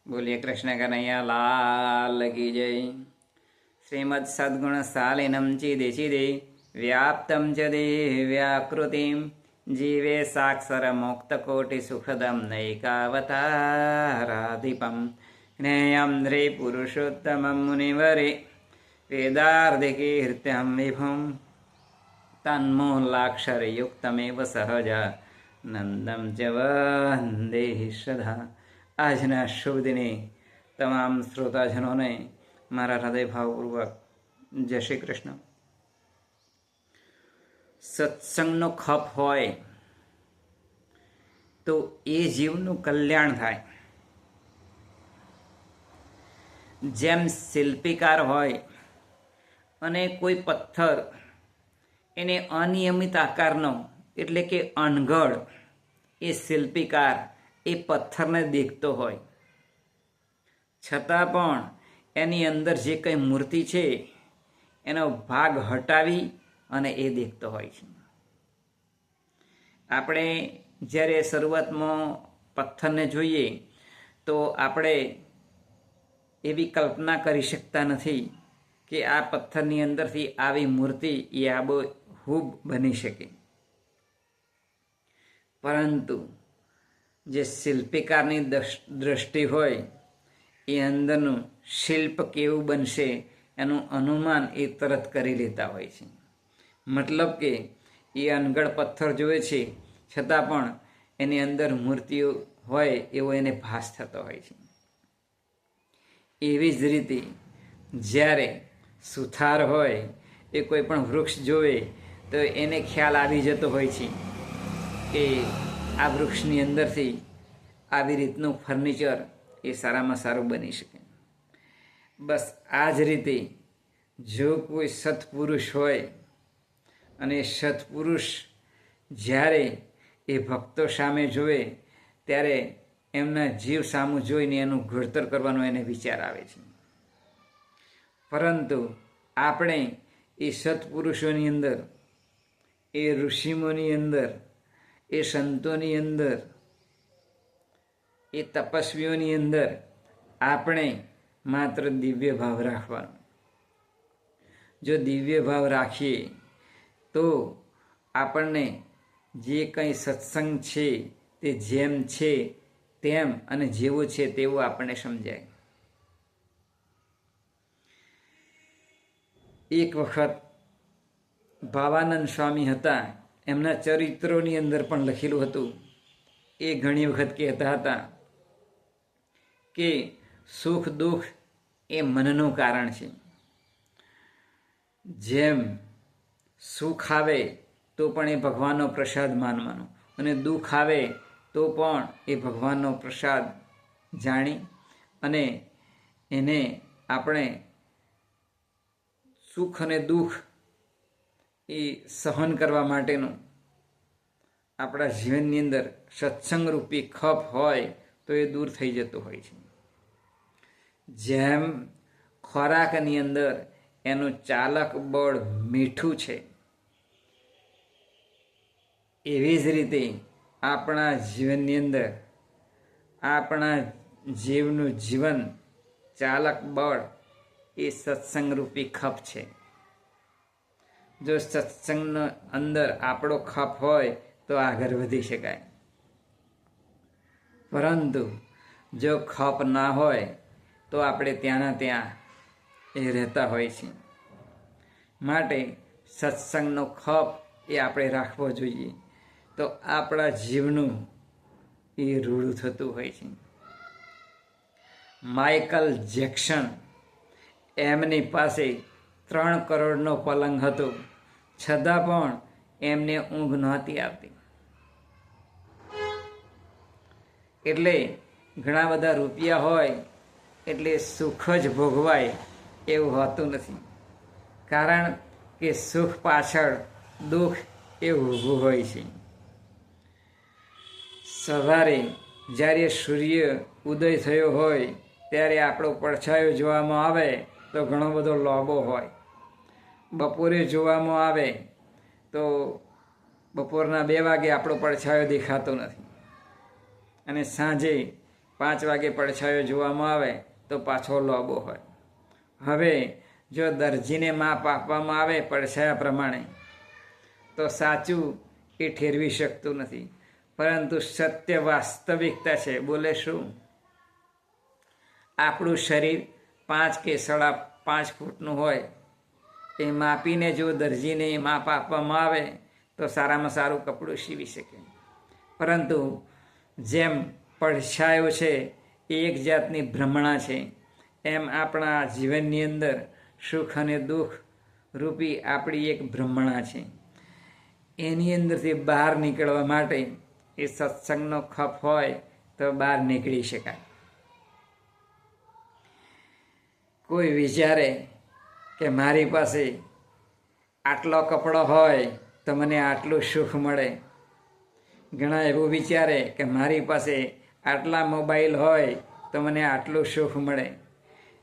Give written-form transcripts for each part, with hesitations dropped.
બોલીએ કૃષ્ણ કનૈયા લાલ કી જય. શ્રીમદ સદ્ગુણ શાલિનમ ચિદે વ્યાપ્તમ ચ દેવ્યાકૃતિમ જીવે સાક્ષર મુક્ત કોટિ સુખદમ નૈકાવતારાધિપમ જ્ઞેયમ ધ્રે પુરુષોત્તમમ મુનિવરે વેદાર્ધિકીર્ત્યમ વિભુમ તન્મૂલાક્ષરયુક્તમેવ સહજ નંદમ ચ વંદે શ્રદ્ધા. આજના શુભ દિને તમામ શ્રોતાજનોને મારા હૃદયભાવપૂર્વક જય શ્રી કૃષ્ણ. સત્સંગનો ખપ હોય તો એ જીવનું કલ્યાણ થાય. જેમ શિલ્પીકાર હોય અને કોઈ પથ્થર એને અનિયમિત આકારનો એટલે કે અણઘડ એ શિલ્પીકાર એ પથ્થરને દેખતો હોય, છતાં પણ એની અંદર જે કંઈ મૂર્તિ છે એનો ભાગ હટાવી અને એ દેખતો હોય છે. આપણે જ્યારે શરૂઆતમાં પથ્થરને જોઈએ તો આપણે એવી કલ્પના કરી શકતા નથી કે આ પથ્થરની અંદરથી આવી મૂર્તિ એ આબેહૂબ બની શકે. પરંતુ જે શિલ્પીકારની દ્રષ્ટિ હોય એ અંદરનું શિલ્પ કેવું બનશે એનું અનુમાન એ તરત કરી લેતા હોય છે. મતલબ કે એ અનગઢ પથ્થર જોવે છે છતાં પણ એની અંદર મૂર્તિઓ હોય એવો એને ભાસ થતો હોય છે. એવી જ રીતે જ્યારે સુથાર હોય એ કોઈ પણ વૃક્ષ જોવે તો એને ખ્યાલ આવી જતો હોય છે કે આ વૃક્ષની અંદરથી આવી રીતનું ફર્નિચર એ સારામાં સારું બની શકે. બસ આ જ રીતે જો કોઈ સત્પુરુષ હોય અને સત્પુરુષ જ્યારે એ ભક્તો સામે જોવે ત્યારે એમના જીવ સામું જોઈને એનું ઘડતર કરવાનો એને વિચાર આવે છે. પરંતુ આપણે એ સત્પુરુષોની અંદર, એ ઋષિઓની અંદર, એ સંતોની અંદર, એ તપસ્વીઓની અંદર આપણે માત્ર દિવ્ય ભાવ રાખવાનો. જો દિવ્ય ભાવ રાખીએ તો આપણને જે કંઈ સત્સંગ છે તે જેમ છે તેમ અને જેવો છે તેવું આપણને સમજાય. એક વખત ભાવાનંદ સ્વામી હતા, એમના ચરિત્રોની અંદર પણ લખેલું હતું. એ ઘણી વખત કહેતા હતા કે સુખ દુઃખ એ મનનું કારણ છે. જેમ સુખ આવે તો પણ એ ભગવાનનો પ્રસાદ માનવાનો અને દુઃખ આવે તો પણ એ ભગવાનનો પ્રસાદ જાણી અને એને આપણે સુખ અને દુઃખ એ સહન કરવા માટેનું આપણા જીવનની અંદર સત્સંગરૂપી ખપ હોય તો એ દૂર થઈ જતું હોય છે. જેમ ખોરાકની અંદર એનું ચાલક બળ મીઠું છે, એવી જ રીતે આપણા જીવનની અંદર આપણા જીવનું જીવન ચાલક બળ એ સત્સંગરૂપી ખપ છે. જો સત્સંગનો અંદર આપણો ખપ હોય તો આગળ વધી શકાય. પરંતુ જો ખપ ના હોય તો આપણે ત્યાંના ત્યાં એ રહેતા હોય છે. માટે સત્સંગનો ખપ એ આપણે રાખવો જોઈએ તો આપણા જીવનું એ રૂડું થતું હોય છે. માઇકલ જેક્સન, એમની પાસે 3 કરોડનો પલંગ હતો છતાં પણ એમને ઊંઘ નહોતી આવતી. એટલે ઘણા બધા રૂપિયા હોય એટલે સુખ જ ભોગવાય એવું હોતું નથી. કારણ કે સુખ પાછળ દુઃખ એ ઊભું હોય છે. સવારે જ્યારે સૂર્ય ઉદય થયો હોય ત્યારે આપણો પડછાયો જોવામાં આવે તો ઘણો બધો લાંબો હોય. બપોરે જોવામાં આવે તો બપોરના 2 વાગે આપણો પડછાયો દેખાતો નથી અને સાંજે 5 વાગે પડછાયો જોવામાં આવે તો પાછો લોબો હોય. હવે જો દરજીને માપ આપવામાં આવે પડછાયા પ્રમાણે તો સાચું એ ઠેરવી શકતું નથી, પરંતુ સત્ય વાસ્તવિકતા છે. બોલે શું? આપણું શરીર 5 કે 5.5 ફૂટનું હોય, એ માપીને જો દરજીને માપ આપવામાં આવે તો સારામાં સારું કપડું સીવી શકે. પરંતુ જેમ પડછાયો છે એ એક જાતની ભ્રમણા છે, એમ આપણા જીવનની અંદર સુખ અને દુઃખ રૂપી આપણી એક ભ્રમણા છે. એની અંદરથી બહાર નીકળવા માટે એ સત્સંગનો ખપ હોય તો બહાર નીકળી શકાય. કોઈ વિચારે કે મારી પાસે આટલો કપડો હોય તો મને આટલું સુખ મળે. ઘણા એવું વિચારે કે મારી પાસે આટલા મોબાઈલ હોય તો મને આટલું સુખ મળે.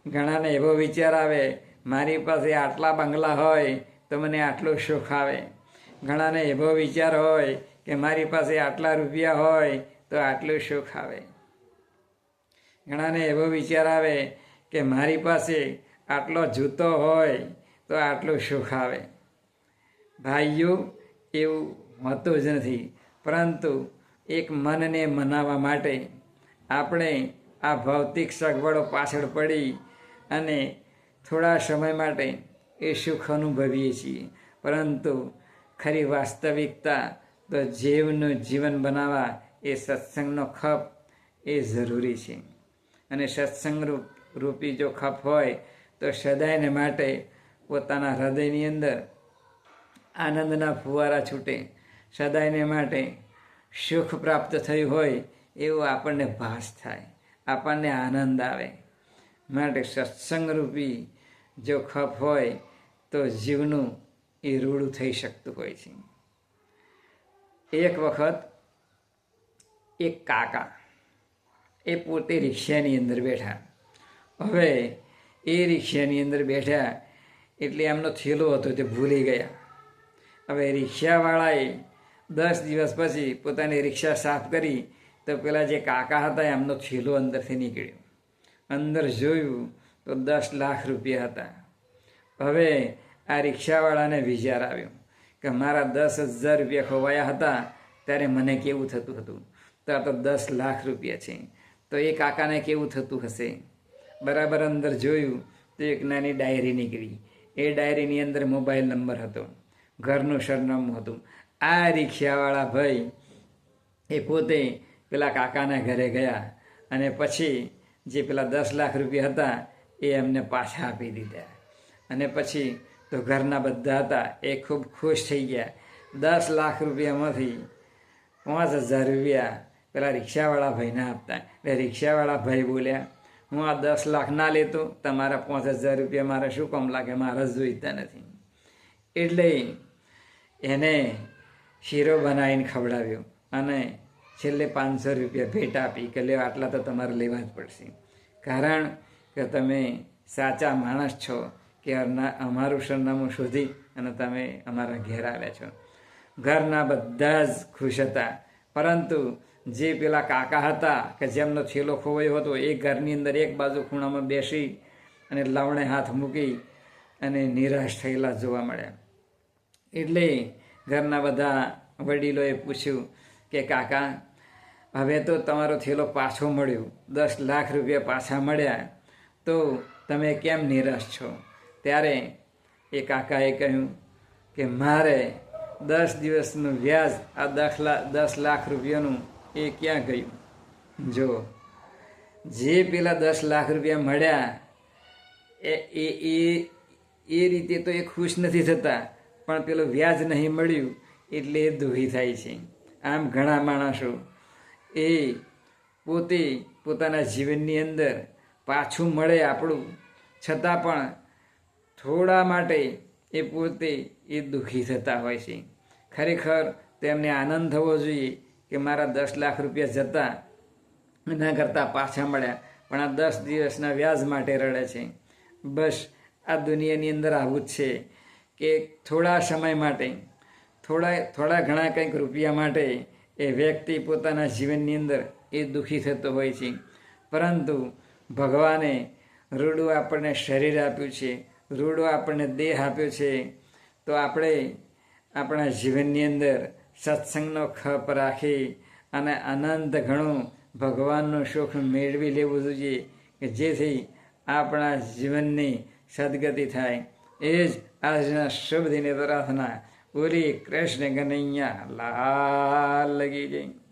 ઘણાને એવો વિચાર આવે મારી પાસે આટલા બંગલા હોય તો મને આટલું સુખ આવે. ઘણાને એવો વિચાર હોય કે મારી પાસે આટલા રૂપિયા હોય તો આટલું સુખ આવે. ઘણાને એવો વિચાર આવે કે મારી પાસે આટલો જૂતો હોય તો આટલું સુખ આવે. ભાઈઓ, એવું હોતું જ નથી. પરંતુ એક મનને મનાવવા માટે આપણે આ ભૌતિક સગવડો પાછળ પડી અને થોડા સમય માટે એ સુખ અનુભવીએ છીએ. પરંતુ ખરી વાસ્તવિકતા તો જીવન બનાવવા એ સત્સંગનો ખપ એ જરૂરી છે. અને સત્સંગ રૂપી જો ખપ હોય તો સદાયને માટે પોતાના હૃદયની અંદર આનંદના ફુવારા છૂટે. સદાયને માટે સુખ પ્રાપ્ત થયું હોય એવું આપણને ભાસ થાય, આપણને આનંદ આવે. માટે સત્સંગરૂપી જો ખપ હોય તો જીવનું એ રૂડું થઈ શકતું હોય છે. એક વખત એક કાકા એ પોતે રિક્ષાની અંદર બેઠા. હવે એ રિક્ષાની અંદર બેઠા એટલે એમનો થેલો હતો તે ભૂલી ગયા. હવે રિક્ષાવાળાએ 10 દિવસ પછી પોતાની રિક્ષા સાફ કરી તો પેલા જે કાકા હતા એમનો થેલો અંદરથી નીકળ્યો. અંદર જોયું તો 10 લાખ રૂપિયા હતા. હવે આ રિક્ષાવાળાને વિચાર આવ્યો કે મારા 10,000 રૂપિયા ખોવાયા હતા ત્યારે મને કેવું થતું હતું, તો આ તો 10 લાખ રૂપિયા છે, તો એ કાકાને કેવું થતું હશે. બરાબર અંદર જોયું તો એક નાની ડાયરી નીકળી. એ ડાયરીની અંદર મોબાઈલ નંબર હતો, ઘરનું સરનામું હતું. આ રિક્ષાવાળા ભાઈ એ પોતે પેલા કાકાના ઘરે ગયા અને પછી જે પેલા 10 લાખ રૂપિયા હતા એ એમને પાછા આપી દીધા. અને પછી તો ઘરના બધા હતા એ ખૂબ ખુશ થઈ ગયા. 10 લાખ રૂપિયામાંથી 5,000 રૂપિયા પેલા રિક્ષાવાળા ભાઈને આપતા. એટલે રિક્ષાવાળા ભાઈ બોલ્યા, હું આ 10 લાખ ના લેતો, તમારા 5,000 રૂપિયા મારે શું કામ લાગે, મારે જોઈતા નથી. એટલે એને શીરો બનાવીને ખવડાવ્યો અને છેલ્લે 500 રૂપિયા ભેટ આપી કે લ્યો આટલા તો તમારે લેવા જ પડશે, કારણ કે તમે સાચા માણસ છો કે અમારું સરનામું શોધી અને તમે અમારા ઘેર આવ્યા છો. ઘરના બધા જ ખુશ હતા, પરંતુ જે પેલા કાકા હતા કે જેમનો થેલો ખોવાયો હતો એ ઘરની અંદર એક બાજુ ખૂણામાં બેસી અને લવણે હાથ મૂકી અને નિરાશ થયેલા જોવા મળ્યા. એટલે ઘરના બધા વડીલોએ પૂછ્યું કે કાકા, હવે તો તમારો થેલો પાછો મળ્યો, 10 લાખ રૂપિયા પાછા મળ્યા, તો તમે કેમ નિરાશ છો? ત્યારે એ કાકાએ કહ્યું કે મારે 10 દિવસનું વ્યાજ આ 10 લાખ રૂપિયાનું એ ક્યાં ગયું? જો જે પેલા 10 લાખ રૂપિયા મળ્યા એ રીતે તો એ ખુશ નથી થતા, પણ પેલું વ્યાજ નહીં મળ્યું એટલે એ દુઃખી થાય છે. આમ ઘણા માણસો એ પોતે પોતાના જીવનની અંદર પાછું મળે આપણું, છતાં પણ થોડા માટે એ પોતે એ દુઃખી થતા હોય છે. ખરેખર તેમને આનંદ થવો જોઈએ કે મારા 10 લાખ રૂપિયા જતા એના કરતાં પાછા મળ્યા, પણ આ 10 દિવસના વ્યાજ માટે રડે છે. બસ આ દુનિયાની અંદર આવું જ છે કે થોડા સમય માટે થોડા ઘણા કંઈક રૂપિયા માટે એ વ્યક્તિ પોતાના જીવનની અંદર એ દુઃખી થતો હોય છે. પરંતુ ભગવાને રૂડું આપણને શરીર આપ્યું છે, રૂડો આપણને દેહ આપ્યો છે, તો આપણે આપણા જીવનની અંદર સત્સંગનો ખપ રાખી અને અનંત ઘણું ભગવાનનું સુખ મેળવી લેવું જોઈએ કે જેથી આપણા જીવનની સદગતિ થાય. એ જ આજના શુભ દિને પ્રાર્થના. બોલી કૃષ્ણ કનૈયા લાલ લગી જય.